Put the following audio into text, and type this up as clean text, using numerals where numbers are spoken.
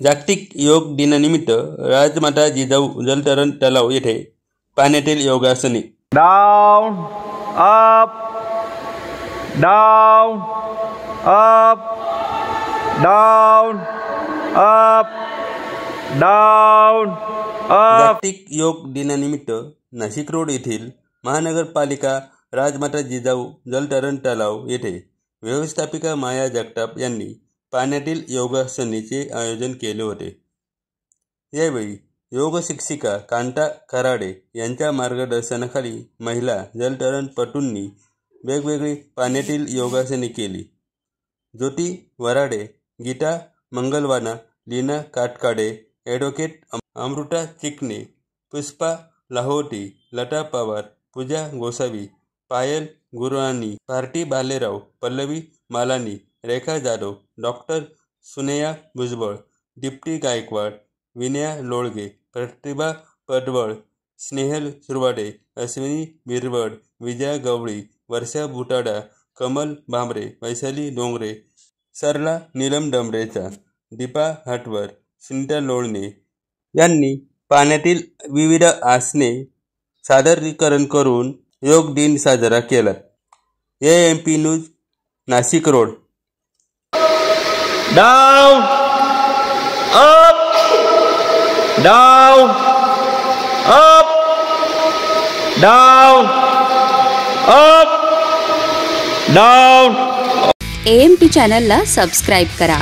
जागतिक योग दिनानिमित्त राजमाता जिजाऊ जलतरण तलाव येथे पाण्यातील योगासने। Down up down up down up down up. जागतिक योग दिनानिमित्त नाशिक रोड येथील महानगरपालिका राजमाता जिजाऊ जलतरण तलाव येथे व्यवस्थापिका माया जगताप यांनी पाण्यातील योगासनेचे आयोजन केले होते। यावेळी योग शिक्षिका कांता खराडे यांच्या मार्गदर्शनाखाली महिला जलतरणपटूंनी वेगवेगळी पाण्यातील योगासने केली। ज्योती वराडे, गीता मंगलवाना, लीना काटकाडे, ॲडव्होकेट अमृता चिकणे, पुष्पा लाहोटी, लता पवार, पूजा गोसावी, पायल गुरुराणी, भारती भालेराव, पल्लवी मालानी, रेखा जाधव, डॉक्टर सुनेया भुजबळ, दीप्ती गायकवाड, विनया लोळगे, प्रतिभा पडवळ, स्नेहल सुरवाडे, अश्विनी बिरवड, विजया गवळी, वर्षा बुटाडा, कमल भांबरे, वैशाली डोंगरे, सरला नीलम डंबरेचा, दीपा हटवर, सुनीता लोळणे यांनी पाण्यातील विविध आसने सादरीकरण करून योग दिन साजरा केला। AMP news Nashik road. Down up down up down up down. AMP चॅनलला सबस्क्राइब करा।